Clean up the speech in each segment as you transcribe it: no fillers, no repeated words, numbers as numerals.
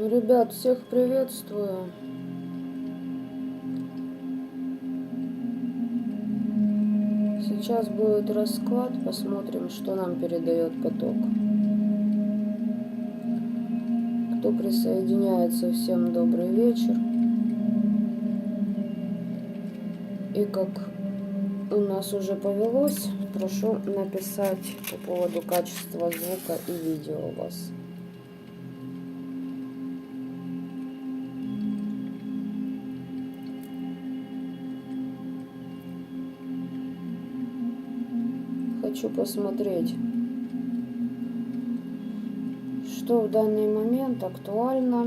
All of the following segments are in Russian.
Ребят, всех приветствую. Сейчас будет расклад, посмотрим, что нам передает поток. Кто присоединяется, всем добрый вечер. И как у нас уже повелось, прошу написать по поводу качества звука и видео у вас. Хочу посмотреть, что в данный момент актуально,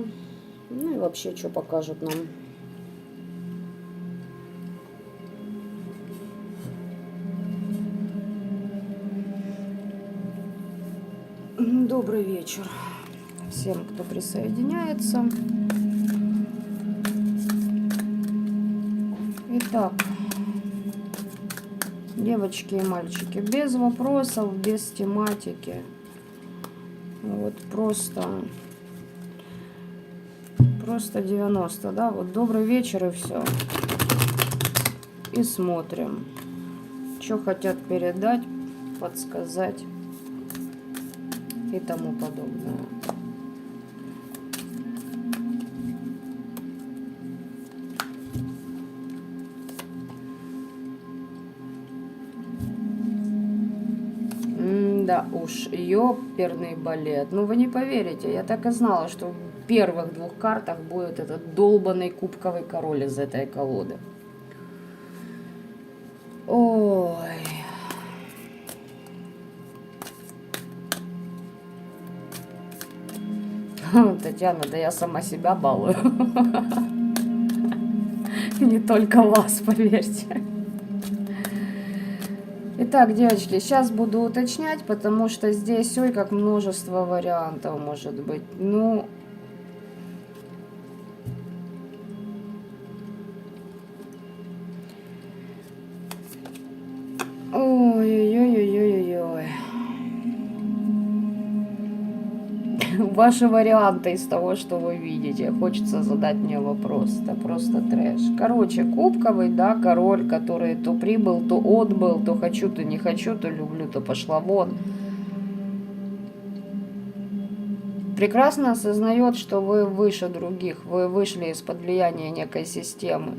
ну и вообще, что покажут нам. Добрый вечер всем, кто присоединяется. Итак, девочки и мальчики, без вопросов, без тематики. Вот просто 90, да, вот добрый вечер и все. И смотрим, что хотят передать, подсказать и тому подобное. Да уж, ёперный балет. Ну вы не поверите, я так и знала, что в первых двух картах будет этот долбанный кубковый король из этой колоды. Ой. Татьяна, да я сама себя балую. Не только вас, поверьте. Итак, девочки, сейчас буду уточнять, потому что здесь, ой, как множество вариантов может быть. Ну, ой-ой-ой-ой-ой-ой. Ваши варианты из того, что вы видите. Хочется задать мне вопрос. Это просто трэш. Короче, кубковый, да, король, который то прибыл, то отбыл, то хочу, то не хочу, то люблю, то пошла вон. Прекрасно осознает, что вы выше других, вы вышли из-под влияния некой системы.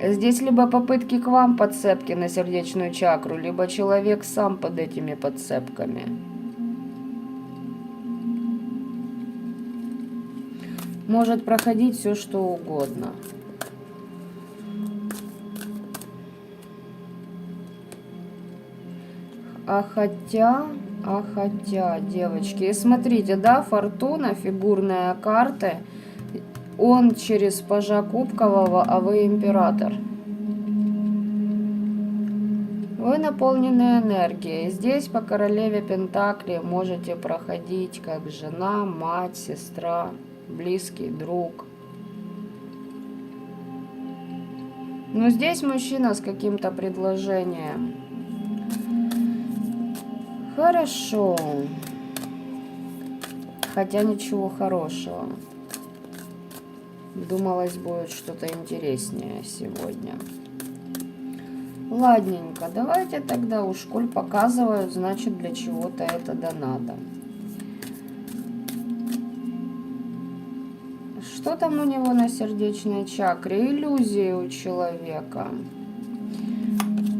Здесь либо попытки к вам подцепки на сердечную чакру, либо человек сам под этими подцепками. Может проходить все, что угодно. А хотя, девочки, смотрите, да, фортуна, фигурная карта, он через пажа кубкового, а вы император. Вы наполнены энергией. Здесь по королеве Пентакли можете проходить как жена, мать, сестра, близкий друг. Но здесь мужчина с каким-то предложением. Хорошо. Хотя ничего хорошего. Думалось, будет что-то интереснее сегодня. Ладненько, давайте тогда уж, коль показывают, значит для чего-то это да надо. Что там у него на сердечной чакре? Иллюзии у человека.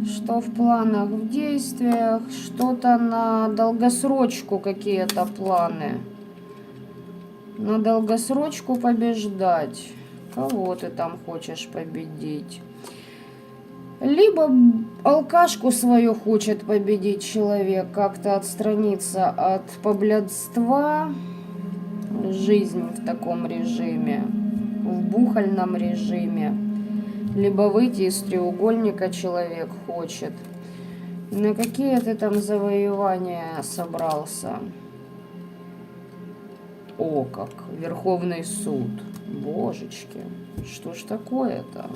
Что в планах, в действиях, что-то на долгосрочку, какие-то планы. На долгосрочку побеждать. Кого ты там хочешь победить? Либо алкашку свою хочет победить человек, как-то отстраниться от поблядства, жизнь в таком режиме, в бухальном режиме. Либо выйти из треугольника человек хочет. На какие ты там завоевания собрался? О, как Верховный суд. Божечки, что ж такое-то?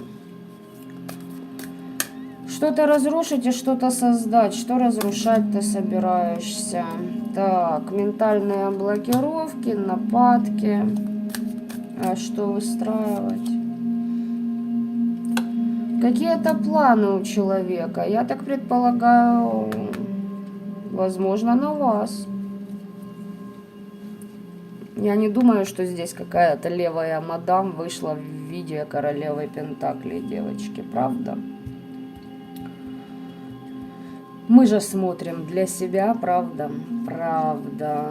Что-то разрушить и что-то создать. Что разрушать ты собираешься? Так, ментальные блокировки, нападки. А что выстраивать? Какие-то планы у человека. Я так предполагаю, возможно, на вас. Я не думаю, что здесь какая-то левая мадам вышла в виде королевы Пентаклей, девочки, правда? Мы же смотрим для себя, правда? Правда.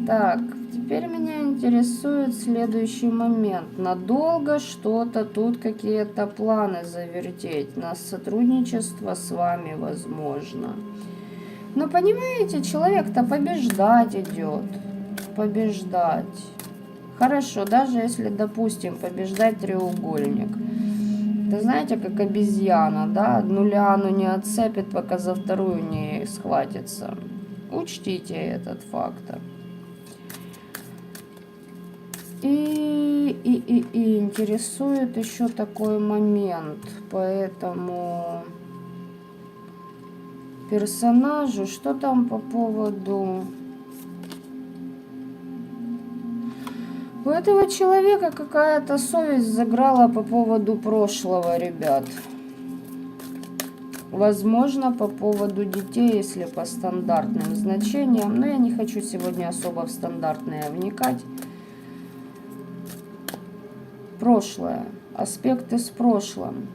Так, теперь меня интересует следующий момент. Надолго что-то тут, какие-то планы завертеть. На сотрудничество с вами возможно. Но понимаете, человек-то побеждать идет. Побеждать. Хорошо, даже если, допустим, побеждать треугольник. Это знаете, как обезьяна, да? Одну лиану не отцепит, пока за вторую не схватится. Учтите этот фактор. И интересует еще такой момент. Поэтому персонажу, что там по поводу... У этого человека какая-то совесть заграла по поводу прошлого, ребят. Возможно, по поводу детей, если по стандартным значениям. Но я не хочу сегодня особо в стандартные вникать. Прошлое. Аспекты с прошлым.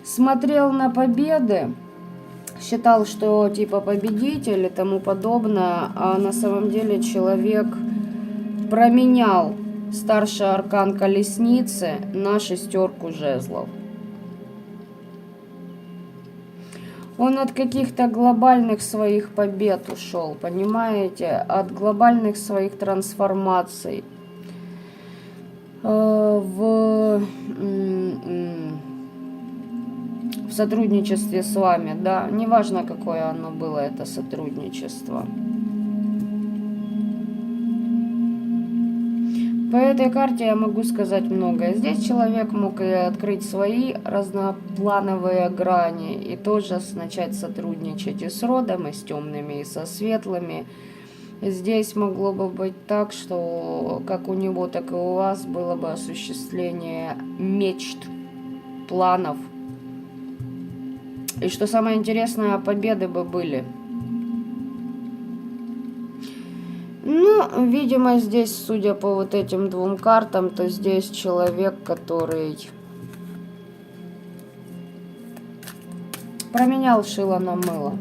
Смотрел на победы. Считал, что типа победитель и тому подобное, а на самом деле человек променял старший аркан колесницы на шестерку жезлов. Он от каких-то глобальных своих побед ушел, понимаете, от глобальных своих трансформаций в сотрудничестве с вами, да, неважно, какое оно было, это сотрудничество. По этой карте я могу сказать многое. Здесь человек мог и открыть свои разноплановые грани, и тоже начать сотрудничать и с родом, и с темными, и со светлыми. Здесь могло бы быть так, что как у него, так и у вас было бы осуществление мечт, планов. И что самое интересное, победы бы были. Ну, видимо, здесь, судя по вот этим двум картам, то здесь человек, который променял шило на мыло.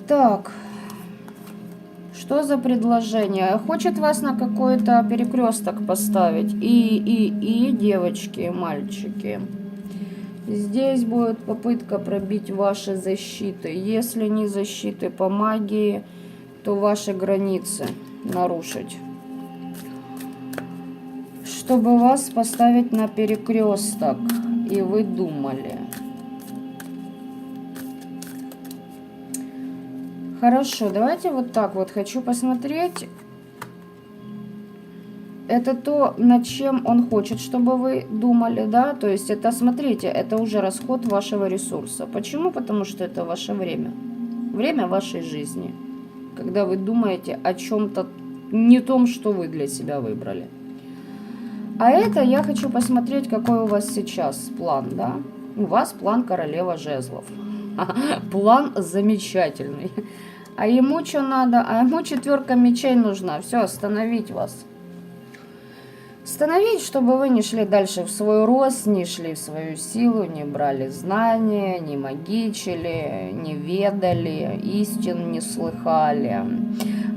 Так, что за предложение? Хочет вас на какой-то перекресток поставить. И девочки, и мальчики. Здесь будет попытка пробить ваши защиты. Если не защиты по магии, то ваши границы нарушить. Чтобы вас поставить на перекресток, и вы думали. Хорошо, давайте вот так вот. Хочу посмотреть. Это то, над чем он хочет, чтобы вы думали, да? То есть это, смотрите, это уже расход вашего ресурса. Почему? Потому что это ваше время. Время вашей жизни. Когда вы думаете о чем-то не том, что вы для себя выбрали. А это я хочу посмотреть, какой у вас сейчас план, да? У вас план королева жезлов. План замечательный. А ему что надо? А ему четверка мечей нужна. Все, остановить вас. Остановить, чтобы вы не шли дальше в свой рост, не шли в свою силу, не брали знания, не магичили, не ведали, истин не слыхали.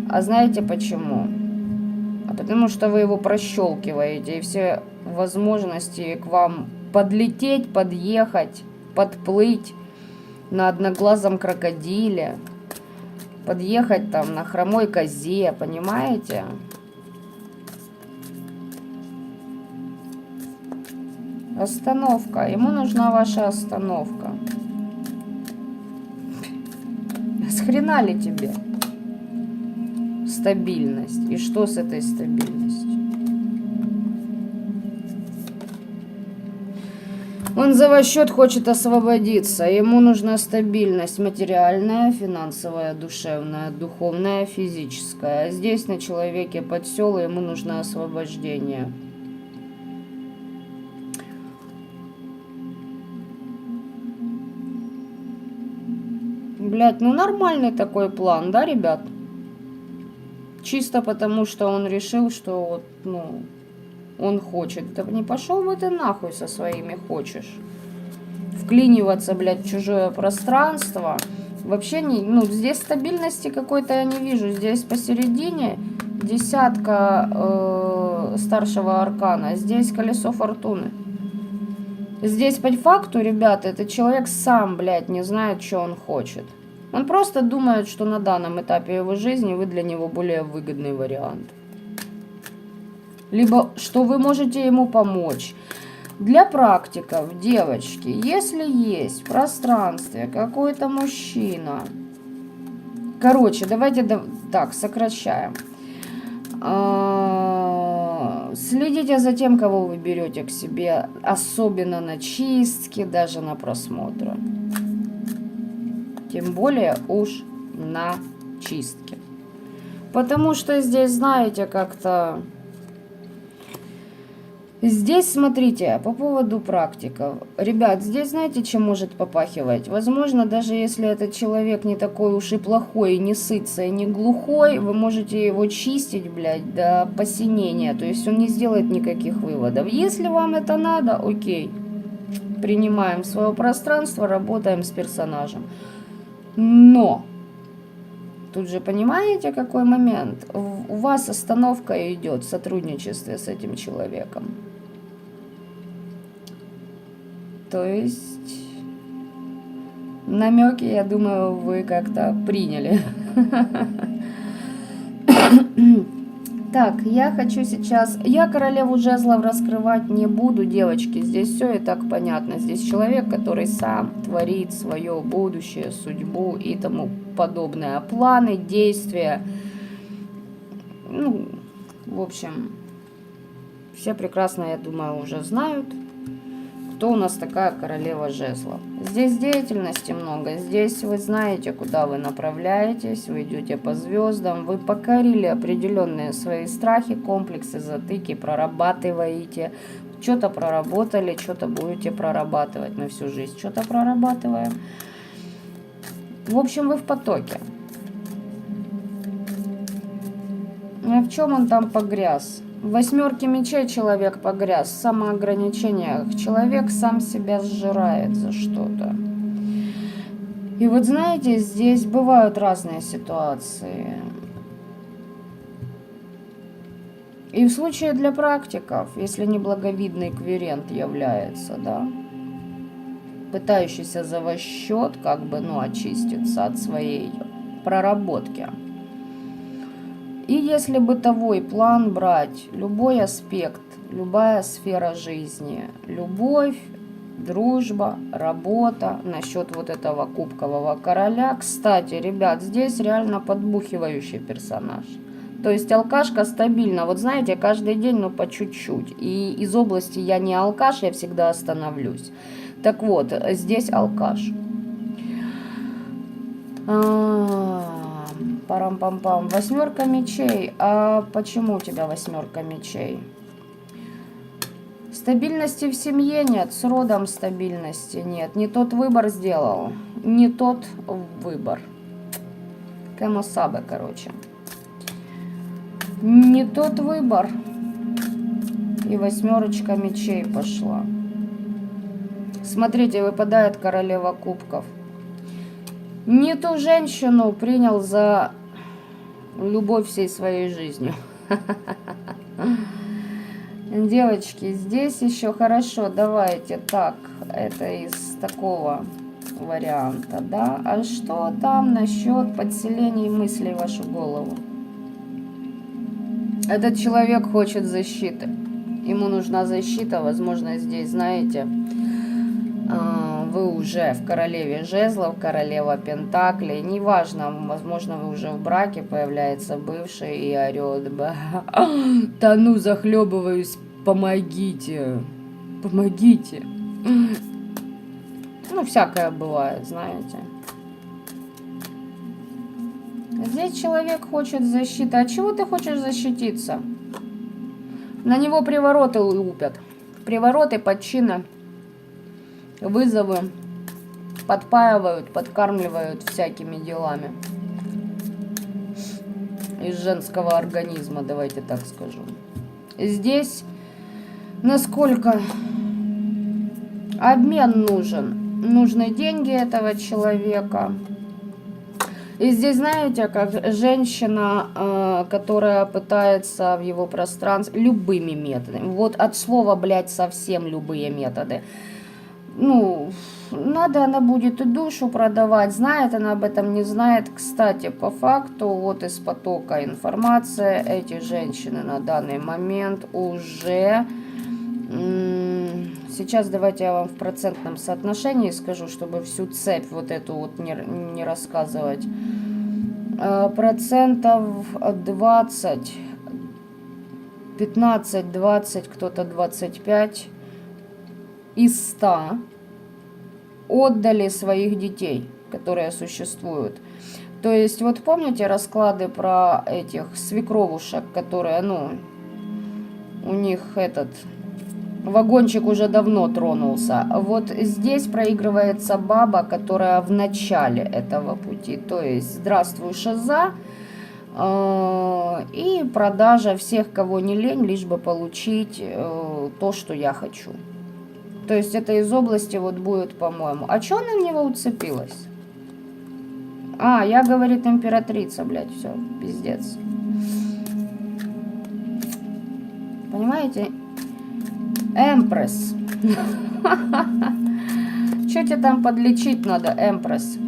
А знаете почему? А потому что вы его прощелкиваете, и все возможности к вам подлететь, подъехать, подплыть на одноглазом крокодиле, подъехать там на хромой козе, понимаете? Остановка. Ему нужна ваша остановка. С хрена ли тебе? стабильность. И что с этой стабильностью? Он за ваш счет хочет освободиться. Ему нужна стабильность материальная, финансовая, душевная, духовная, физическая. А здесь на человеке подсел, и ему нужно освобождение. Блять, ну нормальный такой план, да, ребят? Чисто потому, что он решил, что вот, ну, он хочет. Да не пошел бы ты нахуй со своими хочешь. Вклиниваться, блядь, в чужое пространство. Вообще, не, ну, здесь стабильности какой-то я не вижу. Здесь посередине десятка старшего аркана. Здесь колесо фортуны. Здесь по факту, ребята, этот человек сам, блядь, не знает, что он хочет. Он просто думает, что на данном этапе его жизни вы для него более выгодный вариант. Либо, что вы можете ему помочь. Для практиков, девочки, если есть в пространстве какой-то мужчина... Короче, давайте так, сокращаем. Следите за тем, кого вы берете к себе, особенно на чистки, даже на просмотры. Тем более уж на чистке. Потому что здесь, знаете, как-то... Здесь, смотрите, по поводу практиков. Ребят, здесь знаете, чем может попахивать? Возможно, даже если этот человек не такой уж и плохой, и не сытый, и не глухой, вы можете его чистить, блядь, до посинения. То есть он не сделает никаких выводов. Если вам это надо, окей. Принимаем свое пространство, работаем с персонажем. Но... Тут же понимаете, какой момент? У вас остановка идет в сотрудничестве с этим человеком. То есть намеки, я думаю, вы как-то приняли. Так, я хочу сейчас... Я королеву жезлов раскрывать не буду, девочки. Здесь все и так понятно. Здесь человек, который сам творит свое будущее, судьбу и тому подобное. Планы, действия. Ну, в общем, все прекрасно, я думаю, уже знают, кто у нас такая королева жезлов. Здесь деятельности много. Здесь вы знаете, куда вы направляетесь. Вы идете по звездам. Вы покорили определенные свои страхи, комплексы, затыки. Прорабатываете. Что-то проработали, что-то будете прорабатывать. Мы всю жизнь что-то прорабатываем. В общем, вы в потоке. А в чем он там погряз? В 8 мечей человек погряз, в самоограничениях. Человек сам себя сжирает за что-то. И вот знаете, здесь бывают разные ситуации. И в случае для практиков, если неблаговидный квирент является, да, пытающийся за ваш счет, как бы, ну, очиститься от своей проработки. И если бытовой план брать, любой аспект, любая сфера жизни, любовь, дружба, работа, насчет вот этого кубкового короля. Кстати, ребят, здесь реально подбухивающий персонаж. То есть алкашка стабильно, вот знаете, каждый день, ну, по чуть-чуть. И из области я не алкаш, я всегда остановлюсь. Так вот, здесь алкаш. Парам-пам-пам. 8 мечей. А почему у тебя 8 мечей? Стабильности в семье нет, с родом стабильности нет. Не тот выбор сделал. Не тот выбор. Кэмосабе, короче. Не тот выбор. И 8 мечей пошла. Смотрите, выпадает королева кубков. Не ту женщину принял за любовь всей своей жизнью. Девочки, здесь еще хорошо. Давайте так. Это из такого варианта, да? А что там насчет подселений мыслей в вашу голову? Этот человек хочет защиты. Ему нужна защита. Возможно, здесь, знаете, вы уже в королеве жезлов, королева пентаклей. Неважно, возможно, вы уже в браке, появляется бывший и орет. Тону, захлебываюсь, помогите. Помогите. Ну, всякое бывает, знаете. Здесь человек хочет защиты. От чего ты хочешь защититься? На него привороты лупят. Привороты, подчины, вызовы, подпаивают, подкармливают всякими делами. Из женского организма, давайте так скажу. Здесь насколько обмен нужен. Нужны деньги этого человека. И здесь, знаете, как женщина, которая пытается в его пространстве любыми методами. Вот от слова, блядь, совсем любые методы. Ну, надо она будет и душу продавать. Знает она об этом, не знает. Кстати, по факту, вот из потока информации, эти женщины на данный момент уже... Сейчас давайте я вам в процентном соотношении скажу, чтобы всю цепь вот эту вот не рассказывать. Процентов 20, 15, 20, кто-то 25 из 100 отдали своих детей, которые существуют. То есть, вот помните расклады про этих свекровушек, которые, ну, у них этот... Вагончик уже давно тронулся. Вот здесь проигрывается баба, которая в начале этого пути. То есть, здравствуй, шиза. И продажа всех, кого не лень, лишь бы получить то, что я хочу. То есть, это из области вот будет, по-моему. А что она в него уцепилась? А, я, говорит, императрица, блядь, все, пиздец. Понимаете? Эмпресс. Что тебе там подлечить надо, Эмпресс?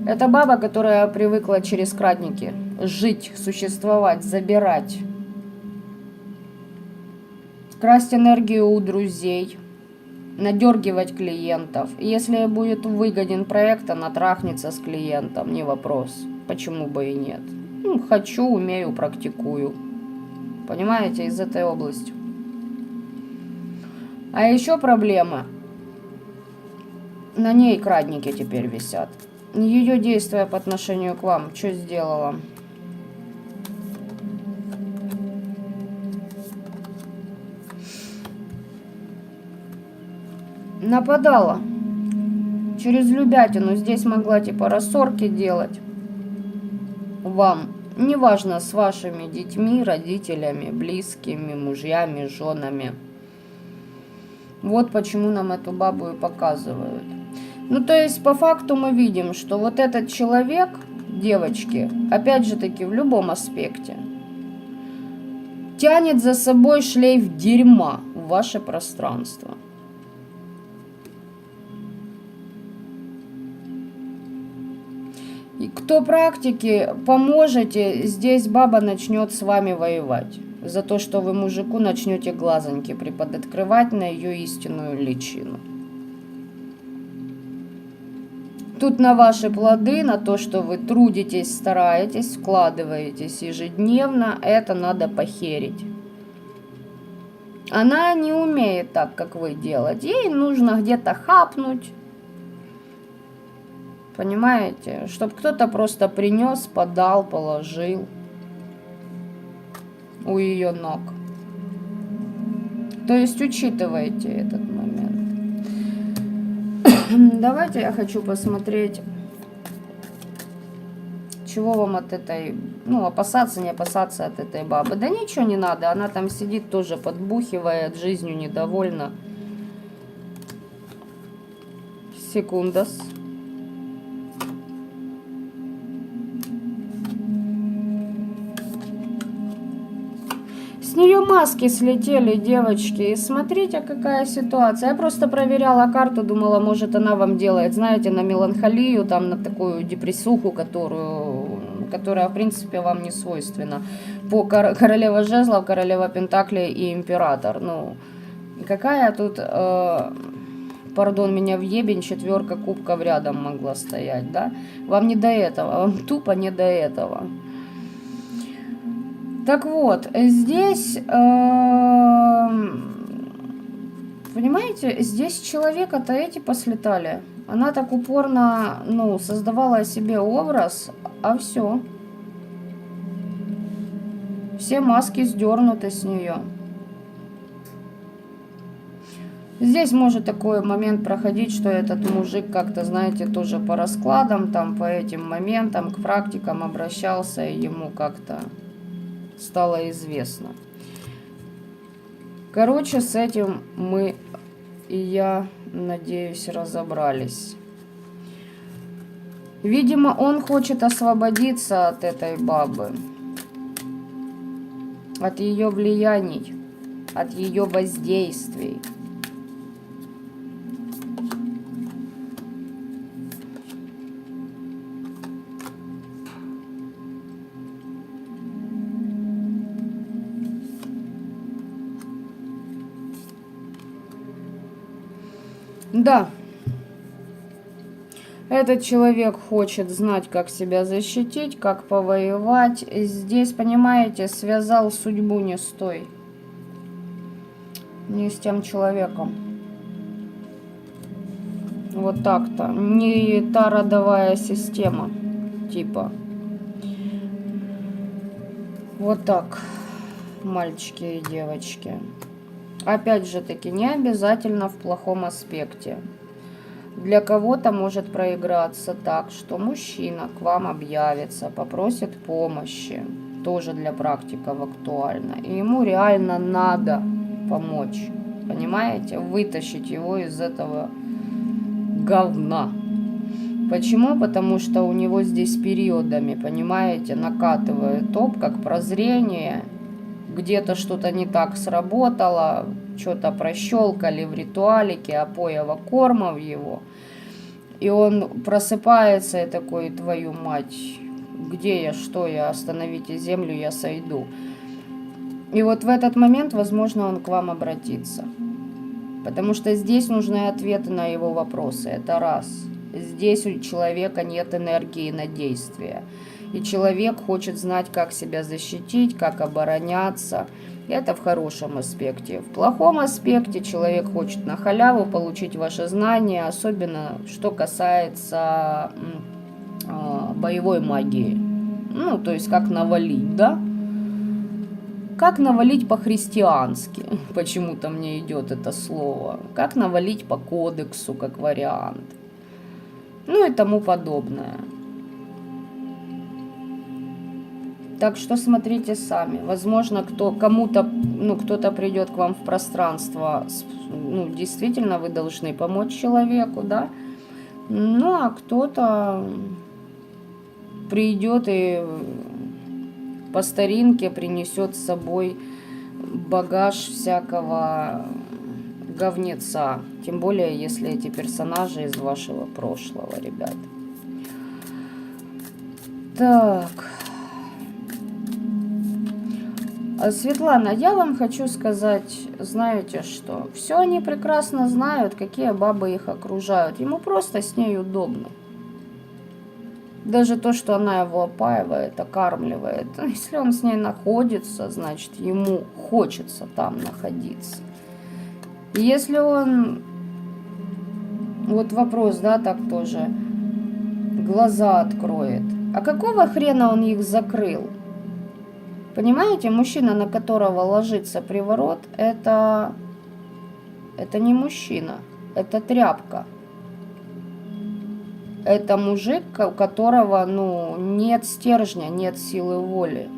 Это баба, которая привыкла через крадники жить, существовать, забирать. Красть энергию у друзей. Надергивать клиентов. Если будет выгоден проект, она трахнется с клиентом, не вопрос. Почему бы и нет? Ну, хочу, умею, практикую. Понимаете, из этой области. А еще проблема. На ней крадники теперь висят. Ее действия по отношению к вам, что сделала? Нападала. Через любятину. Здесь могла типа рассорки делать. Вам. Неважно, с вашими детьми, родителями, близкими, мужьями, женами. Вот почему нам эту бабу и показывают. Ну, то есть, по факту мы видим, что вот этот человек, девочки, опять же таки, в любом аспекте, тянет за собой шлейф дерьма в ваше пространство. И кто практики, поможете, здесь баба начнет с вами воевать. За то, что вы мужику начнете глазоньки приподоткрывать на ее истинную личину. Тут на ваши плоды, на то, что вы трудитесь, стараетесь, вкладываетесь ежедневно, это надо похерить. Она не умеет так, как вы делать. Ей нужно где-то хапнуть. Понимаете? Чтобы кто-то просто принес, подал, положил у ее ног. То есть учитывайте этот момент. Давайте я хочу посмотреть, чего вам от этой, ну, опасаться, не опасаться от этой бабы. Да ничего не надо, она там сидит тоже подбухивает, жизнью недовольна. Секундас. С нее маски слетели, девочки. И смотрите, какая ситуация. Я просто проверяла карту, думала, может, она вам делает, знаете, на меланхолию, там, на такую депрессуху, которая, в принципе, вам не свойственна. По королева жезлов, королева пентаклей и император. Ну, какая тут пардон меня, в ебень 4 кубков рядом могла стоять, да? Вам не до этого, вам тупо не до этого. Так вот, здесь, понимаете, здесь человека-то эти послетали. Она так упорно, ну, создавала себе образ, а все. Все маски сдернуты с нее. Здесь может такой момент проходить, что этот мужик как-то, знаете, тоже по раскладам, там, по этим моментам, к практикам обращался, и ему как-то стало известно. Короче, с этим мы, и я надеюсь, разобрались. Видимо, он хочет освободиться от этой бабы, от ее влияний, от ее воздействий. Да, этот человек хочет знать, как себя защитить, как повоевать. Здесь, понимаете, связал судьбу не с той, не с тем человеком. Вот так-то. Не та родовая система, типа. Вот так, мальчики и девочки. Опять же таки, не обязательно в плохом аспекте. Для кого-то может проиграться так, что мужчина к вам объявится, попросит помощи. Тоже для практиков актуально. И ему реально надо помочь. Понимаете? Вытащить его из этого говна. Почему? Потому что у него здесь периодами, понимаете, накатывает топ, как прозрение. Где-то что-то не так сработало, что-то прощелкали в ритуалике, опоева корма в его. И он просыпается и такой: твою мать, где я, что я, остановите землю, я сойду. И вот в этот момент, возможно, он к вам обратится. Потому что здесь нужны ответы на его вопросы, это раз. Здесь у человека нет энергии на действие. И человек хочет знать, как себя защитить, как обороняться. Это в хорошем аспекте. В плохом аспекте человек хочет на халяву получить ваши знания, особенно что касается боевой магии. Ну, то есть как навалить, да? Как навалить по-христиански. Почему-то мне идет это слово. Как навалить по кодексу, как вариант. Ну и тому подобное. Так что смотрите сами. Возможно, кому-то, ну, кто-то придет к вам в пространство. Ну, действительно, вы должны помочь человеку, да? Ну, а кто-то придет и по старинке принесет с собой багаж всякого говнеца. Тем более, если эти персонажи из вашего прошлого, ребят. Так. Светлана, я вам хочу сказать, знаете что? Все они прекрасно знают, какие бабы их окружают. Ему просто с ней удобно. Даже то, что она его опаивает, окармливает. Если он с ней находится, значит, ему хочется там находиться. И если он... Вот вопрос, да, так тоже. Глаза откроет. А какого хрена он их закрыл? Понимаете, мужчина, на которого ложится приворот, это не мужчина, это тряпка. Это мужик, у которого, ну, нет стержня, нет силы воли.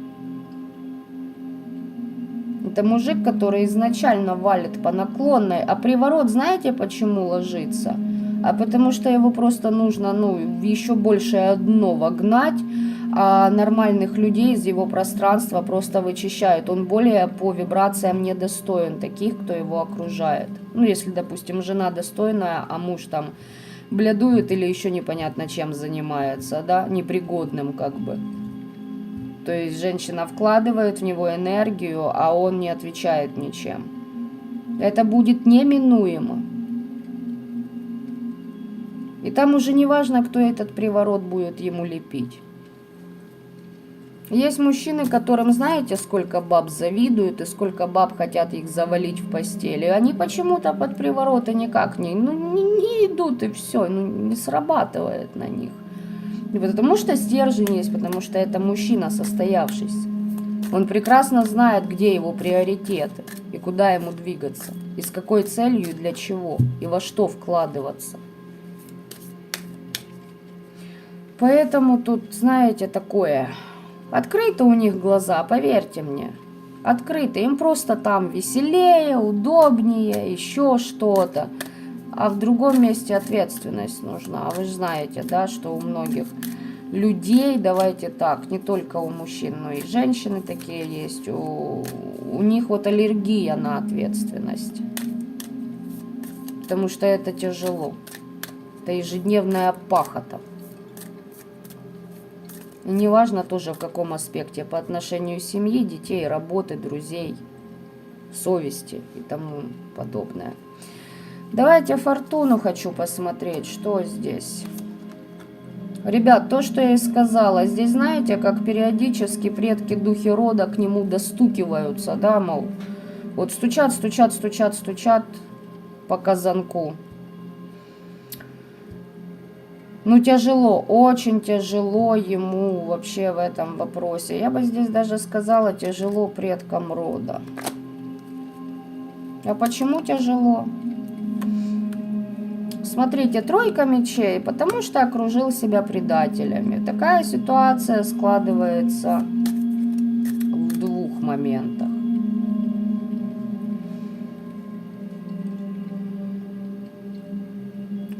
Это мужик, который изначально валит по наклонной. А приворот, знаете, почему ложится? А потому что его просто нужно, ну, в еще большее дно вогнать, а нормальных людей из его пространства просто вычищают. Он более по вибрациям недостоин таких, кто его окружает. Ну, если, допустим, жена достойная, а муж там блядует или еще непонятно чем занимается, да, непригодным как бы. То есть женщина вкладывает в него энергию, а он не отвечает ничем. Это будет неминуемо. И там уже не важно, кто этот приворот будет ему лепить. Есть мужчины, которым, знаете, сколько баб завидуют и сколько баб хотят их завалить в постели. Они почему-то под привороты никак не идут, и все, не срабатывает на них. Не потому что стержень есть, потому что это мужчина состоявшийся. Он прекрасно знает, где его приоритеты и куда ему двигаться, и с какой целью и для чего, и во что вкладываться. Поэтому тут, знаете, такое... Открыты у них глаза, поверьте мне. Открыты. Им просто там веселее, удобнее, еще что-то. А в другом месте ответственность нужна. А вы же знаете, да, что у многих людей, давайте так, не только у мужчин, но и женщины такие есть, у них вот аллергия на ответственность. Потому что это тяжело. Это ежедневная пахота. И неважно тоже в каком аспекте, по отношению семьи, детей, работы, друзей, совести и тому подобное. Давайте фортуну хочу посмотреть, что здесь. Ребят, то, что я и сказала, здесь знаете, как периодически предки духи рода к нему достукиваются, да, мол, вот стучат, стучат, стучат, стучат по казанку. Ну, тяжело, очень тяжело ему вообще в этом вопросе. Я бы здесь даже сказала, тяжело предкам рода. А почему тяжело? Смотрите, тройка мечей, потому что окружил себя предателями. Такая ситуация складывается в двух моментах.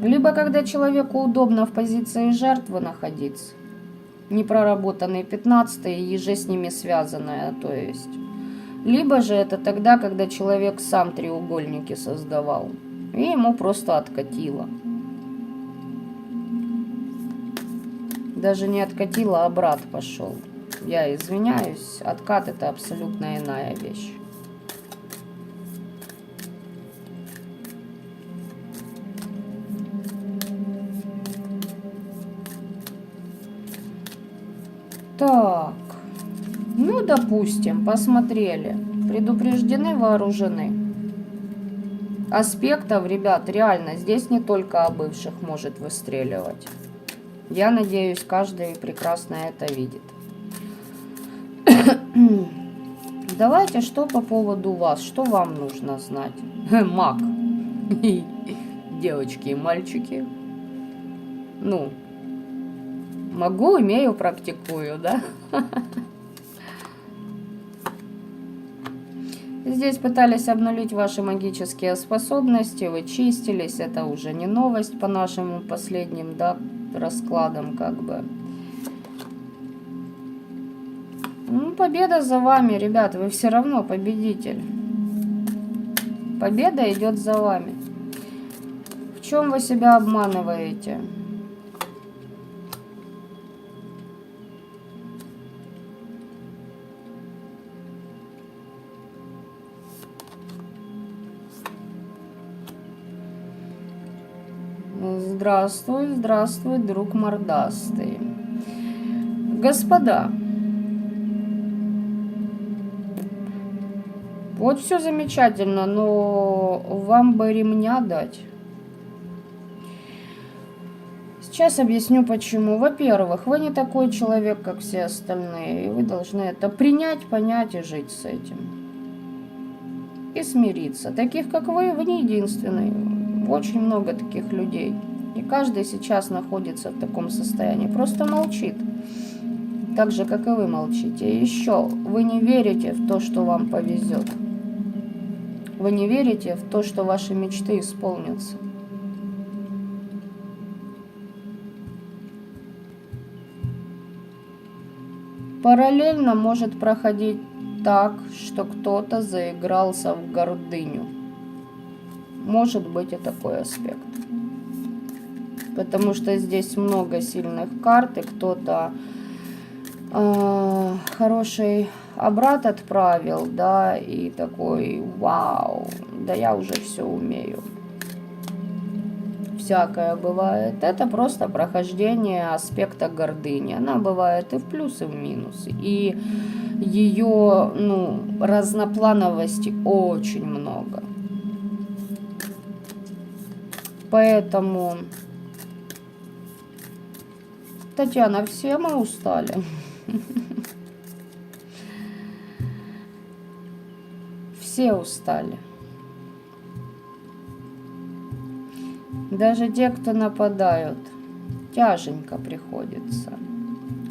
Либо когда человеку удобно в позиции жертвы находиться, непроработанные 15-е, еже с ними связанное, то есть. Либо же это тогда, когда человек сам треугольники создавал, и ему просто откатило. Даже не откатило, а брат пошел. Я извиняюсь, откат это абсолютно иная вещь. Так, ну, допустим, посмотрели, предупреждены, вооружены. Аспектов, ребят, реально, здесь не только о бывших может выстреливать. Я надеюсь, каждый прекрасно это видит. Давайте, что по поводу вас, что вам нужно знать? Маг. Девочки и мальчики. Ну, могу, умею, практикую, да? Здесь пытались обнулить ваши магические способности, вы чистились, это уже не новость по нашим последним, да, раскладам, как бы. Ну, победа за вами, ребят, вы все равно победитель. Победа идет за вами. В чем вы себя обманываете? Здравствуй, здравствуй, друг мордастый. Господа, вот все замечательно, но вам бы ремня дать. Сейчас объясню почему. Во-первых, вы не такой человек, как все остальные, и вы должны это принять, понять и жить с этим. И смириться. Таких, как вы не единственный. Очень много таких людей. И каждый сейчас находится в таком состоянии. Просто молчит. Так же, как и вы молчите. И еще, вы не верите в то, что вам повезет. Вы не верите в то, что ваши мечты исполнятся. Параллельно может проходить так, что кто-то заигрался в гордыню. Может быть и такой аспект. Потому что здесь много сильных карт, и кто-то хороший обрат отправил, да, и такой, вау, да я уже все умею. всякое бывает. Это просто прохождение аспекта гордыни. Она бывает и в плюс, и в минус. И ее, ну, разноплановости очень много. Поэтому, Татьяна, все мы устали. Все устали. Даже те, кто нападают, тяженько приходится.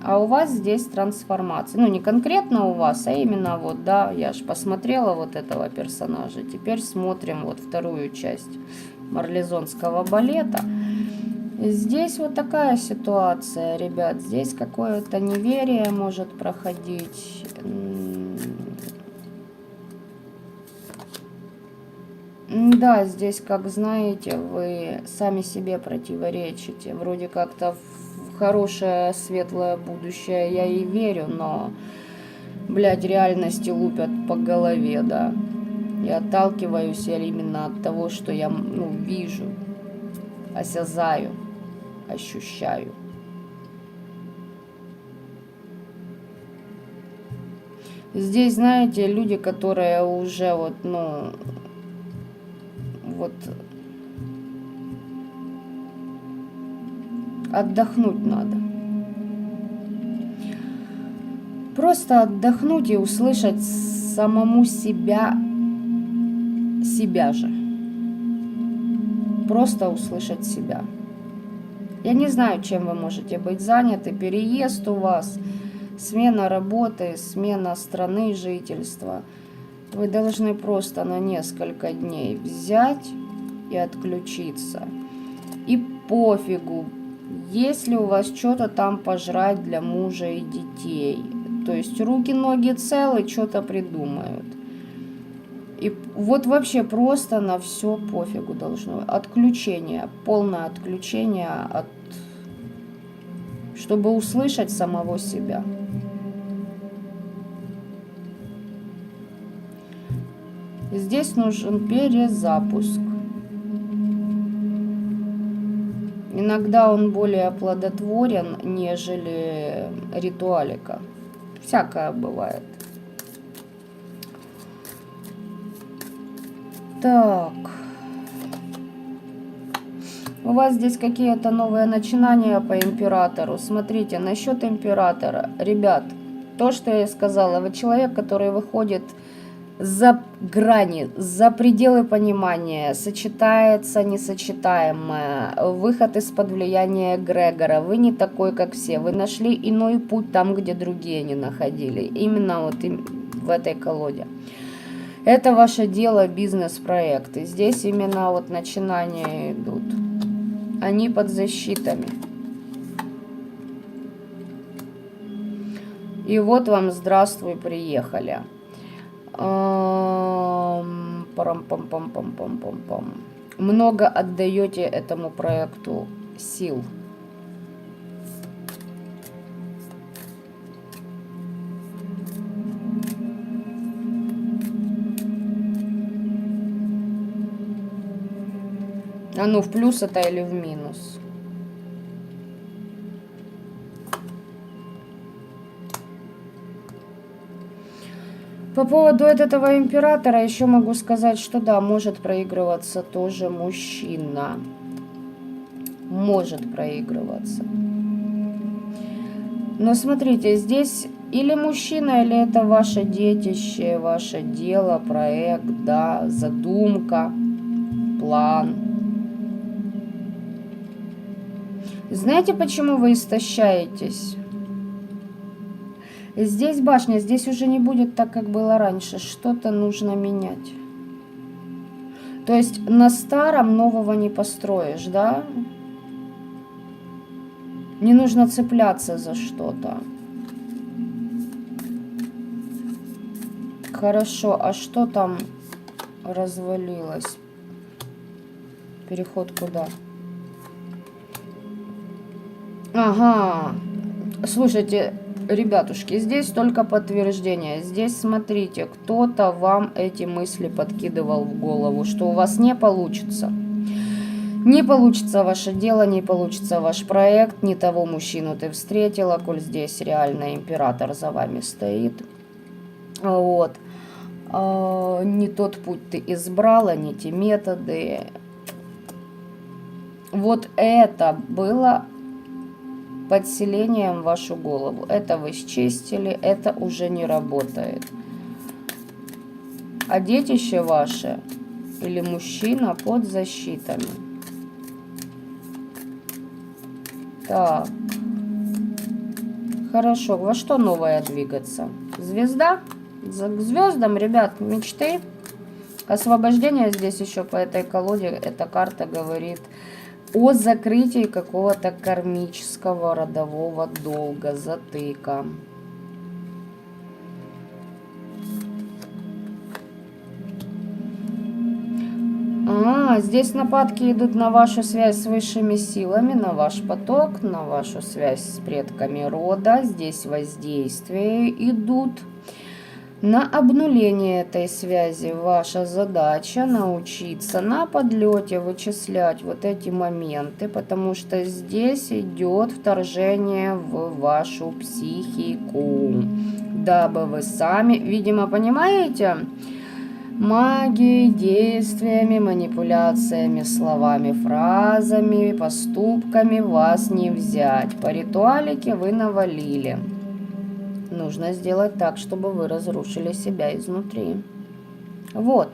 А у вас здесь трансформация. Ну, не конкретно у вас, а именно вот, да, я ж посмотрела вот этого персонажа. Теперь смотрим вот вторую часть марлезонского балета. Здесь вот такая ситуация, ребят. Здесь какое-то неверие может проходить. Да, здесь, как знаете, вы сами себе противоречите. Вроде как-то в хорошее, светлое будущее я и верю, но, блядь, реальности лупят по голове, да. Я отталкиваюсь именно от того, что я, ну, вижу, осязаю, ощущаю. Здесь, знаете, люди, которые уже вот, ну, вот отдохнуть надо. Просто отдохнуть и услышать самому себя же. Просто услышать себя. Я не знаю, чем вы можете быть заняты. Переезд у вас, смена работы, смена страны жительства. Вы должны просто на несколько дней взять и отключиться. И пофигу, если у вас что-то там пожрать для мужа и детей. То есть руки, ноги целы, что-то придумают. И вот вообще просто на все пофигу должно. Отключение, полное отключение, чтобы услышать самого себя. Здесь нужен перезапуск. Иногда он более плодотворен, нежели ритуалика. Всякое бывает. Так. У вас здесь какие-то новые начинания по императору. Смотрите, насчет императора. Ребят, то, что я сказала, вы человек, который выходит за грани, за пределы понимания, сочетается несочетаемое, выход из-под влияния эгрегора. Вы не такой, как все. Вы нашли иной путь там, где другие не находили. Именно вот в этой колоде. Это ваше дело, бизнес-проекты. Здесь именно вот начинания идут. Они под защитами. И вот вам здравствуй, приехали. Парам-пам-пам-пам-пам-пам-пам. Много отдаете этому проекту сил. А ну, в плюс это или в минус? По поводу этого императора еще могу сказать, что да, может проигрываться тоже мужчина. Может проигрываться. Но смотрите, здесь или мужчина, или это ваше детище, ваше дело, проект, да, задумка, план. Знаете, почему вы истощаетесь? Здесь башня, здесь уже не будет так, как было раньше. Что-то нужно менять. То есть на старом нового не построишь, да? Не нужно цепляться за что-то. Хорошо, а что там развалилось? Переход куда? Ага. Слушайте, ребятушки, здесь только подтверждение. Здесь, смотрите, кто-то вам эти мысли подкидывал в голову, что у вас не получится. Не получится ваше дело, не получится ваш проект, не того мужчину ты встретила, коль здесь реально император за вами стоит. Вот. Не тот путь ты избрала, не те методы. Вот это было подселением в вашу голову. Это вы счистили, это уже не работает. А детище ваше или мужчина под защитами. Так. Хорошо. Во что новое двигаться? Звезда? К звездам, ребят, мечты. Освобождение здесь еще по этой колоде. Эта карта говорит о закрытии какого-то кармического родового долга, затыка. Здесь нападки идут на вашу связь с высшими силами, на ваш поток, на вашу связь с предками рода. Здесь воздействия идут на обнуление этой связи. Ваша задача научиться на подлете вычислять вот эти моменты, потому что здесь идет вторжение в вашу психику, дабы вы сами, видимо, понимаете, магией, действиями, манипуляциями, словами, фразами, поступками вас не взять. По ритуалике вы навалили. Нужно сделать так, чтобы вы разрушили себя изнутри. Вот.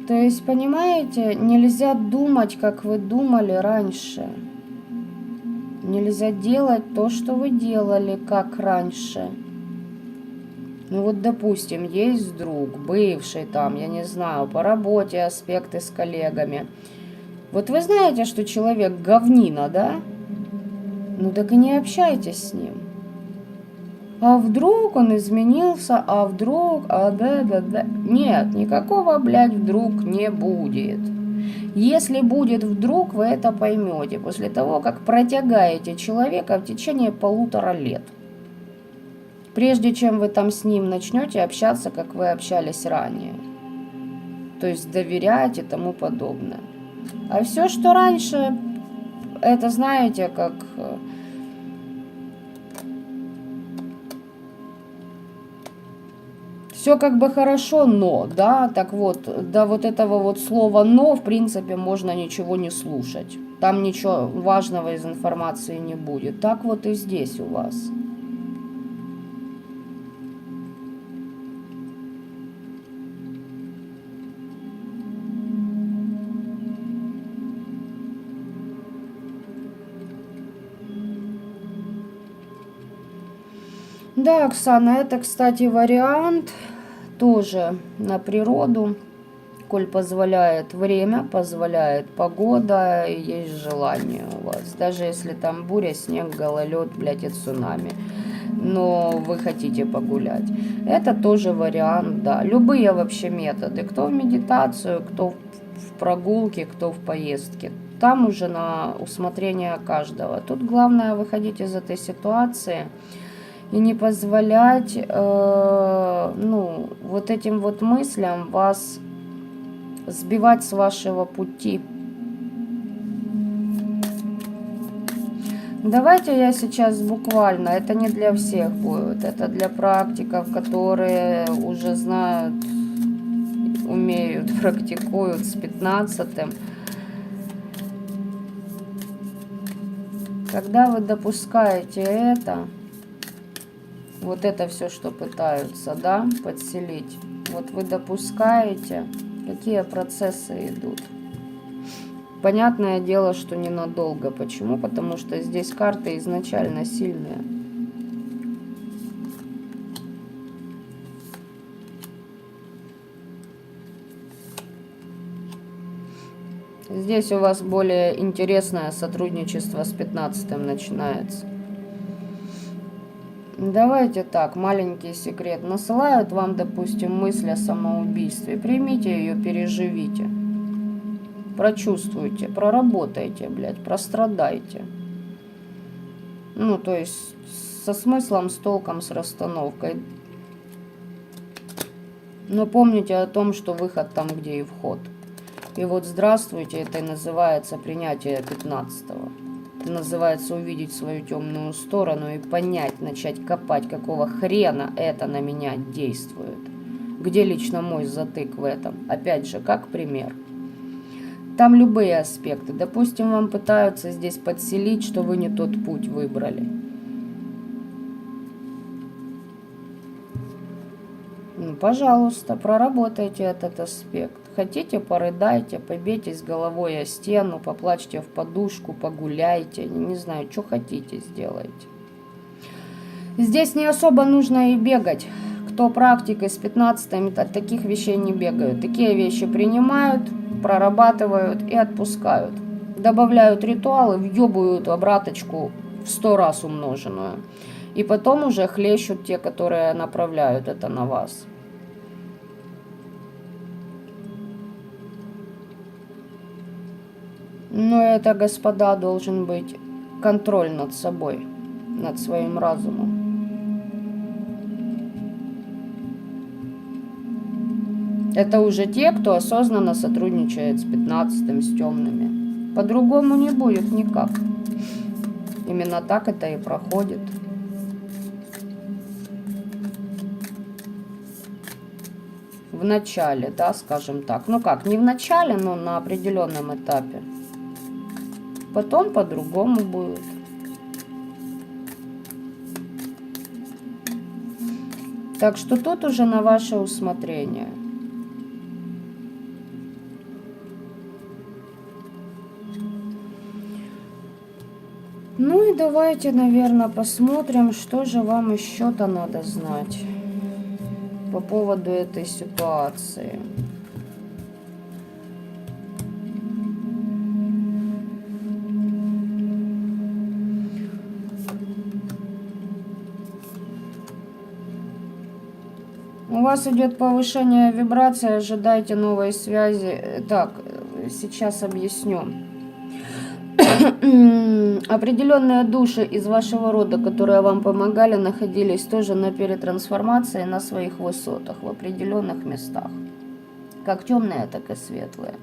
То есть, понимаете, нельзя думать, как вы думали раньше. Нельзя делать то, что вы делали, как раньше. Ну вот, допустим, есть друг, бывший там, я не знаю, по работе, аспекты с коллегами. Вот вы знаете, что человек говнина, да? Ну так и не общайтесь с ним. А вдруг он изменился, а вдруг, да. Нет, никакого, блядь, вдруг не будет. Если будет вдруг, вы это поймете после того, как протягаете человека в течение 1,5 лет. Прежде чем вы там с ним начнете общаться, как вы общались ранее. То есть доверять и тому подобное. А все, что раньше, это знаете, как... Все как бы хорошо, но, да, так вот, до вот этого вот слова «но», в принципе, можно ничего не слушать. Там ничего важного из информации не будет. Так вот и здесь у вас. Да, Оксана, это, кстати, вариант тоже на природу, коль позволяет время, позволяет погода, и есть желание у вас. Даже если там буря, снег, гололед, блядь, и цунами. Но вы хотите погулять. Это тоже вариант, да. Любые вообще методы. Кто в медитацию, кто в прогулке, кто в поездке. Там уже на усмотрение каждого. Тут главное выходить из этой ситуации и не позволять, вот этим вот мыслям вас сбивать с вашего пути. Давайте я сейчас буквально, это не для всех будет, это для практиков, которые уже знают, умеют, практикуют с 15-м. Когда вы допускаете это, вот это все, что пытаются, да, подселить, вот вы допускаете, какие процессы идут. Понятное дело, что ненадолго. Почему? Потому что здесь карты изначально сильные. Здесь у вас более интересное сотрудничество с 15-м начинается. Давайте так, маленький секрет. Насылают вам, допустим, мысль о самоубийстве. Примите ее, переживите. Прочувствуйте, проработайте, блядь, прострадайте. Ну, то есть со смыслом, с толком, с расстановкой. Но помните о том, что выход там, где и вход. И вот здравствуйте, это и называется принятие 15-го. Это называется увидеть свою темную сторону и понять, начать копать, какого хрена это на меня действует. Где лично мой затык в этом? Опять же, как пример. Там любые аспекты. Допустим, вам пытаются здесь подселить, что вы не тот путь выбрали. Ну, пожалуйста, проработайте этот аспект. Хотите, порыдайте, побейтесь головой о стену, поплачьте в подушку, погуляйте. Не знаю, что хотите, сделайте. Здесь не особо нужно и бегать. Кто практикой с 15-м, от таких вещей не бегают. Такие вещи принимают, прорабатывают и отпускают. Добавляют ритуалы, въебывают обраточку в 100 раз умноженную. И потом уже хлещут те, которые направляют это на вас. Но это, господа, должен быть контроль над собой, над своим разумом. Это уже те, кто осознанно сотрудничает с 15-м, с темными. По-другому не будет никак. Именно так это и проходит. В начале, да, скажем так. Ну как, не в начале, но на определенном этапе. Потом по-другому будет. Так что тут уже на ваше усмотрение. Ну и давайте, наверное, посмотрим, что же вам еще-то надо знать по поводу этой ситуации. У вас идет повышение вибрации, ожидайте новой связи. Так, сейчас объясню. Определенные души из вашего рода, которые вам помогали, находились тоже на перетрансформации на своих высотах, в определенных местах. Как темные, так и светлые.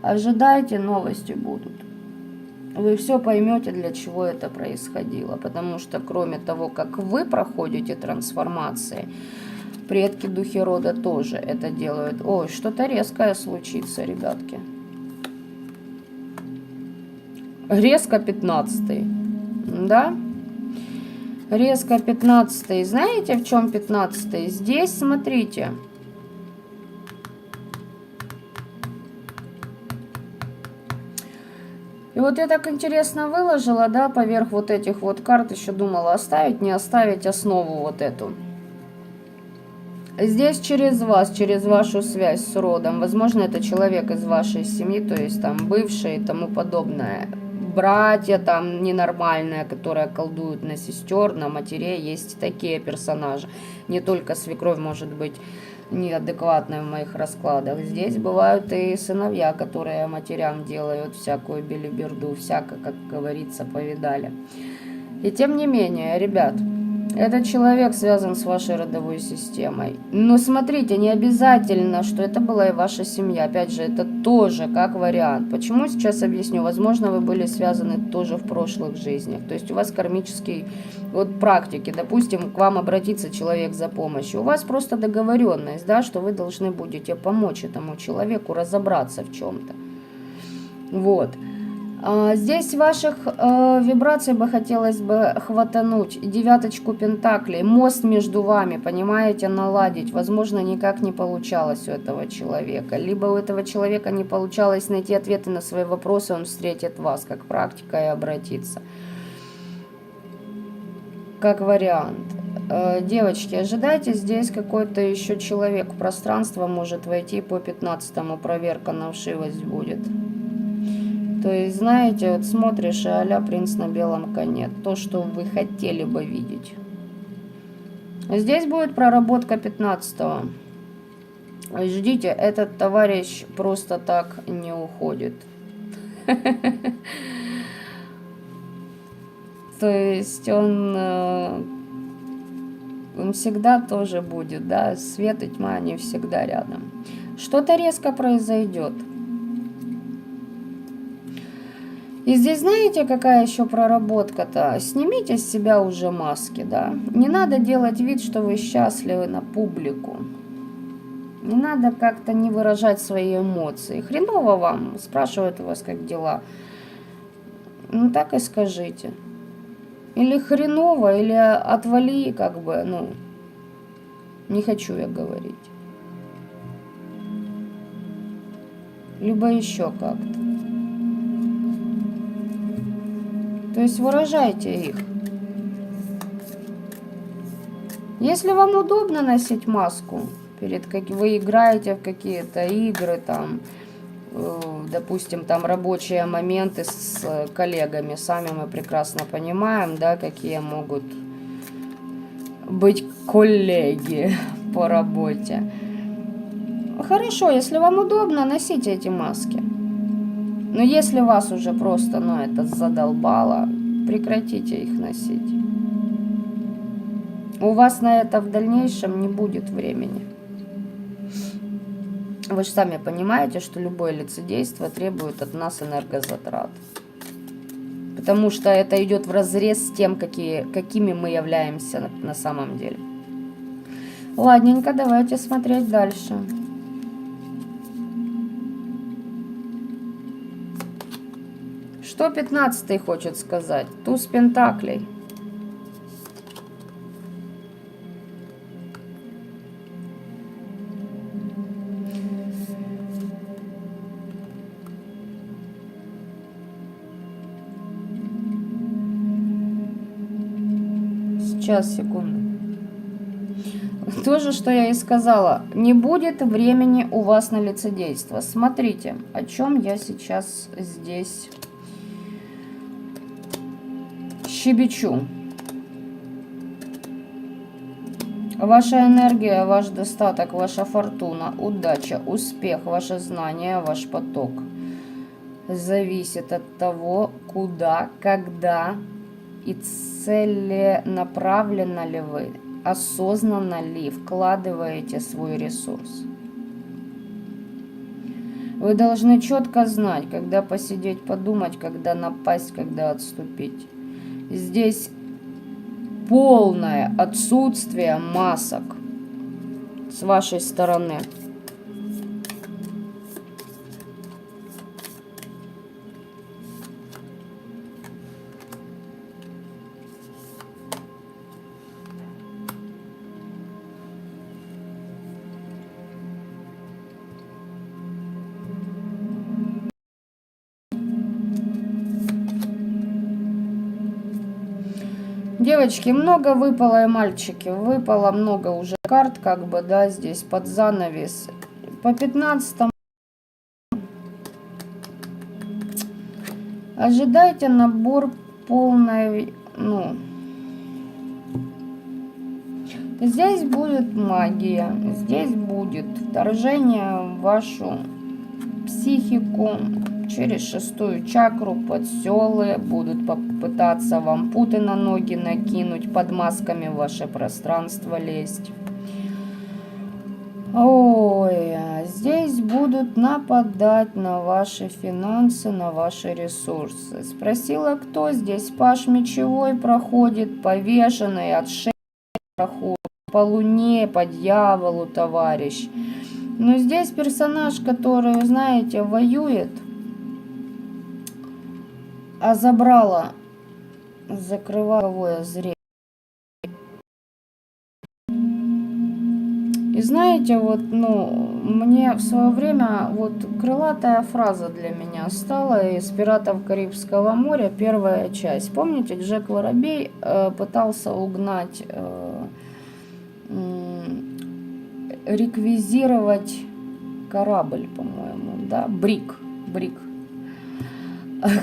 Ожидайте, новости будут. Вы все поймете, для чего это происходило. Потому что кроме того, как вы проходите трансформации, предки духи рода тоже это делают. Ой, что-то резкое случится, ребятки. Резко 15-й. Да? Резко 15-й. Знаете, в чем 15-й? Здесь, смотрите. И вот я так интересно выложила, да, поверх вот этих вот карт, еще думала, оставить, не оставить основу вот эту. Здесь через вас, через вашу связь с родом, возможно, это человек из вашей семьи, то есть там бывшие и тому подобное. Братья там ненормальные, которые колдуют на сестер, на матерей, есть такие персонажи. Не только свекровь может быть неадекватная в моих раскладах. Здесь бывают и сыновья, которые матерям делают всякую белиберду, всяко, как говорится, повидали. И тем не менее, ребят, этот человек связан с вашей родовой системой. Но смотрите, не обязательно, что это была и ваша семья. Опять же, это тоже как вариант. Почему сейчас объясню? Возможно, вы были связаны тоже в прошлых жизнях. То есть у вас кармические вот практики. Допустим, к вам обратится человек за помощью. У вас просто договоренность, да, что вы должны будете помочь этому человеку разобраться в чем-то. Вот. Здесь ваших вибраций бы хотелось бы хватануть. 9 пентаклей, мост между вами, понимаете, наладить. Возможно, никак не получалось у этого человека. Либо у этого человека не получалось найти ответы на свои вопросы, он встретит вас как практика и обратится. Как вариант. Девочки, ожидайте, здесь какой-то еще человек в пространство может войти по 15-му, проверка на вшивость будет. То есть, знаете, вот смотришь, и а-ля принц на белом коне. То, что вы хотели бы видеть. Здесь будет проработка 15-го. Ждите, этот товарищ просто так не уходит. То есть он Он всегда тоже будет, да, свет и тьма, они всегда рядом. Что-то резко произойдет. И здесь знаете, какая еще проработка-то? Снимите с себя уже маски, да. Не надо делать вид, что вы счастливы на публику. Не надо как-то не выражать свои эмоции. Хреново вам, спрашивают у вас, как дела. Ну так и скажите. Или хреново, или отвали, как бы, ну, не хочу я говорить. Либо еще как-то. То есть выражайте их. Если вам удобно носить маску, перед как вы играете в какие-то игры, там, допустим, там рабочие моменты с коллегами, сами мы прекрасно понимаем, да, какие могут быть коллеги по работе. Хорошо, если вам удобно, носите эти маски. Но если вас уже просто, ну, это задолбало, прекратите их носить. У вас на это в дальнейшем не будет времени. Вы же сами понимаете, что любое лицедейство требует от нас энергозатрат. Потому что это идет вразрез с тем, какими мы являемся на самом деле. Ладненько, давайте смотреть дальше. Что 15-й хочет сказать? Туз пентаклей. Сейчас, секунду. То же, что я и сказала. Не будет времени у вас на лицедейство. Смотрите, о чем я сейчас здесь щебечу. Ваша энергия, ваш достаток, ваша фортуна, удача, успех, ваше знание, ваш поток зависит от того, куда, когда и целенаправленно ли вы, осознанно ли вкладываете свой ресурс. Вы должны четко знать, когда посидеть, подумать, когда напасть, когда отступить. Здесь полное отсутствие масок с вашей стороны. Девочки, много выпало, и мальчики, выпало много уже карт, как бы, да, здесь под занавес. По 15-му ожидайте набор полной, ну, здесь будет магия, здесь будет вторжение в вашу психику. Через 6-ю чакру подселы будут попытаться вам путы на ноги накинуть, под масками в ваше пространство лезть. Ой, здесь будут нападать на ваши финансы, на ваши ресурсы. Спросила, кто здесь? Паш мечевой проходит, повешенный, отшельник проходит, по луне, по дьяволу, товарищ. Но здесь персонаж, который, знаете, воюет, а забрала закрывая зрение. И знаете, вот, ну, мне в свое время вот крылатая фраза для меня стала из «Пиратов Карибского моря», первая часть. Помните, Джек Воробей пытался угнать, реквизировать корабль, по-моему, да, брик,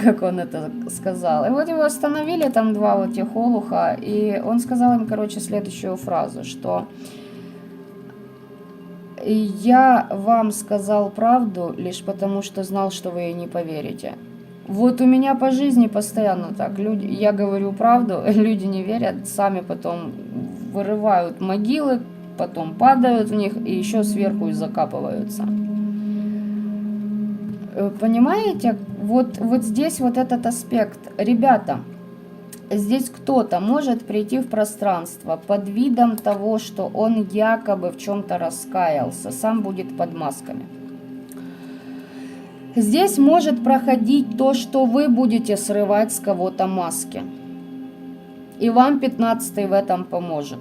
как он это сказал. И вот его остановили там два вот тех олуха, и он сказал им, короче, следующую фразу, что «Я вам сказал правду лишь потому, что знал, что вы ей не поверите». Вот у меня по жизни постоянно так. Я говорю правду, люди не верят, сами потом вырывают могилы, потом падают в них и еще сверху и закапываются. Понимаете, вот здесь вот этот аспект. Ребята, здесь кто-то может прийти в пространство под видом того, что он якобы в чем-то раскаялся, сам будет под масками. Здесь может проходить то, что вы будете срывать с кого-то маски. И вам 15-й в этом поможет.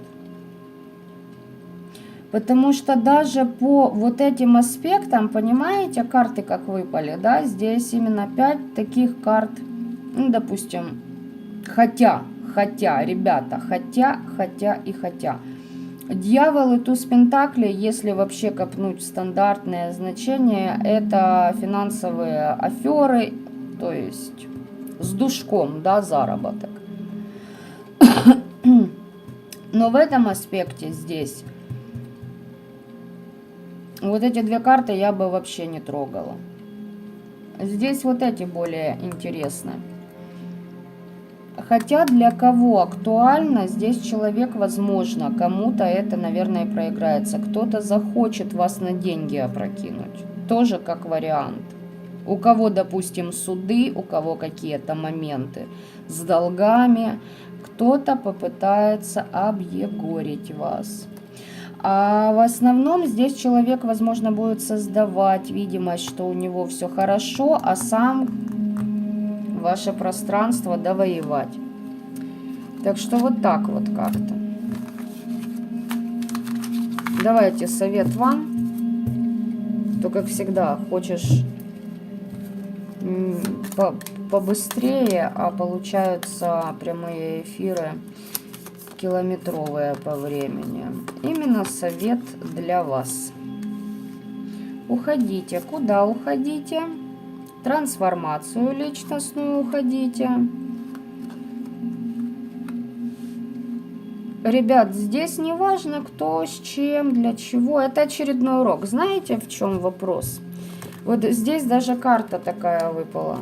Потому что даже по вот этим аспектам, понимаете, карты как выпали, да, здесь именно 5 таких карт, ну, допустим, хотя, ребята, хотя. Дьявол и туз пентаклей, если вообще копнуть стандартное значение, это финансовые аферы, то есть с душком, да, заработок. Но в этом аспекте здесь вот эти две карты я бы вообще не трогала. Здесь вот эти более интересны. Хотя для кого актуально, здесь человек, возможно, кому-то это, наверное, проиграется. Кто-то захочет вас на деньги опрокинуть. Тоже как вариант. У кого, допустим, суды, у кого какие-то моменты с долгами. Кто-то попытается объегорить вас. А в основном здесь человек, возможно, будет создавать видимость, что у него все хорошо, а сам ваше пространство довоевать. Так что вот так вот как-то. Давайте совет вам. То, как всегда, хочешь побыстрее, а получаются прямые эфиры километровые по времени. Именно совет для вас. Уходите. Куда уходите? Трансформацию личностную уходите. Ребят, здесь не важно, кто с чем, для чего. Это очередной урок. Знаете, в чем вопрос? Вот здесь даже карта такая выпала.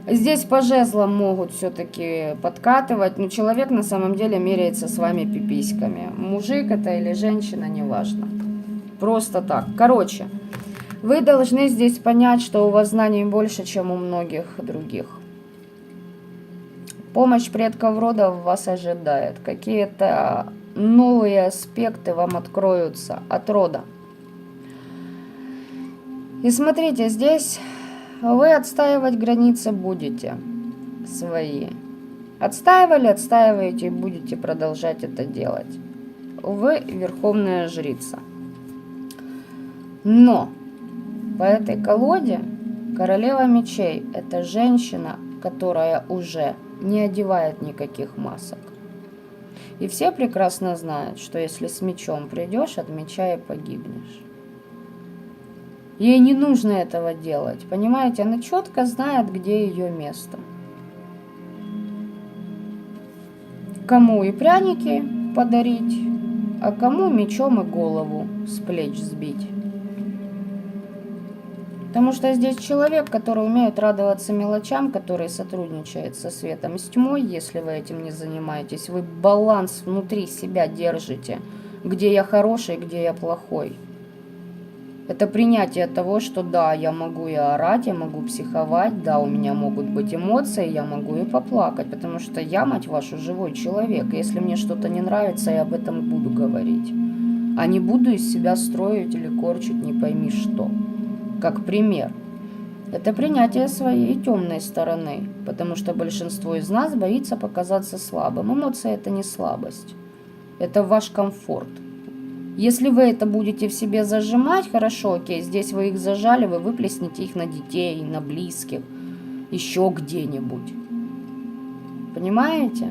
Здесь по жезлам могут все-таки подкатывать, но человек на самом деле меряется с вами пиписьками. Мужик это или женщина, неважно. Просто так. Короче, вы должны здесь понять, что у вас знаний больше, чем у многих других. Помощь предков рода вас ожидает. Какие-то новые аспекты вам откроются от рода. И смотрите, здесь вы отстаивать границы будете свои. Отстаивали, отстаиваете и будете продолжать это делать. Вы верховная жрица. Но по этой колоде королева мечей – это женщина, которая уже не одевает никаких масок. И все прекрасно знают, что если с мечом придешь, от меча и погибнешь. Ей не нужно этого делать, понимаете? Она четко знает, где ее место. Кому и пряники подарить, а кому мечом и голову с плеч сбить. Потому что здесь человек, который умеет радоваться мелочам, который сотрудничает со светом и с тьмой, если вы этим не занимаетесь. Вы баланс внутри себя держите, где я хороший, где я плохой. Это принятие того, что да, я могу и орать, я могу психовать, да, у меня могут быть эмоции, я могу и поплакать, потому что я, мать вашу, живой человек. И если мне что-то не нравится, я об этом буду говорить. А не буду из себя строить или корчить не пойми что. Как пример. Это принятие своей темной стороны, потому что большинство из нас боится показаться слабым. Эмоции – это не слабость, это ваш комфорт. Если вы это будете в себе зажимать, хорошо, окей, здесь вы их зажали, вы выплеснете их на детей, на близких, еще где-нибудь. Понимаете?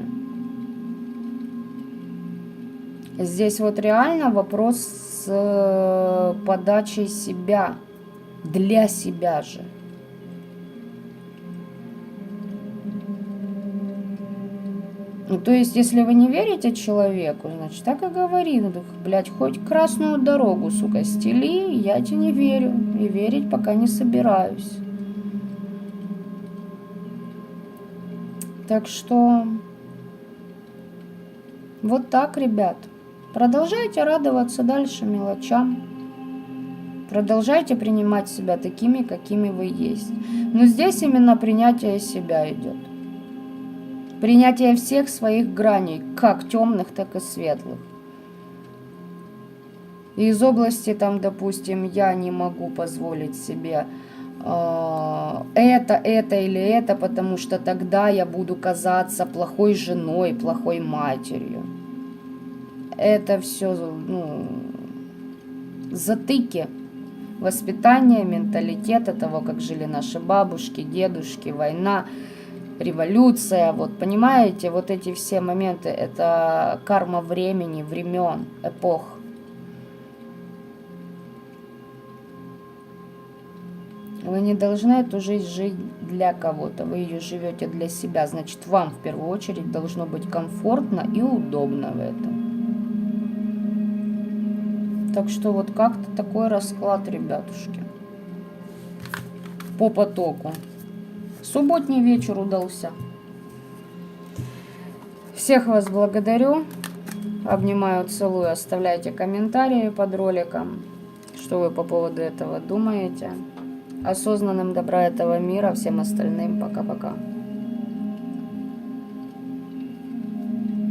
Здесь вот реально вопрос с подачей себя, для себя же. Ну, то есть, если вы не верите человеку, значит, так и говори. Ну, блядь, хоть красную дорогу, сука, стели, я тебе не верю. И верить пока не собираюсь. Так что вот так, ребят. Продолжайте радоваться дальше мелочам. Продолжайте принимать себя такими, какими вы есть. Но здесь именно принятие себя идет. Принятие всех своих граней, как темных, так и светлых. И из области, там, допустим, я не могу позволить себе это или это, потому что тогда я буду казаться плохой женой, плохой матерью. Это все, затыки воспитания, менталитета того, как жили наши бабушки, дедушки, война, революция. Вот понимаете, вот эти все моменты, это карма времени, времен, эпох. Вы не должны эту жизнь жить для кого-то, вы ее живете для себя, значит, вам в первую очередь должно быть комфортно и удобно в этом. Так что вот как-то такой расклад, ребятушки, по потоку. Субботний вечер удался. Всех вас благодарю, обнимаю, целую, оставляйте комментарии под роликом, что вы по поводу этого думаете. Осознанным добра этого мира, всем остальным пока-пока.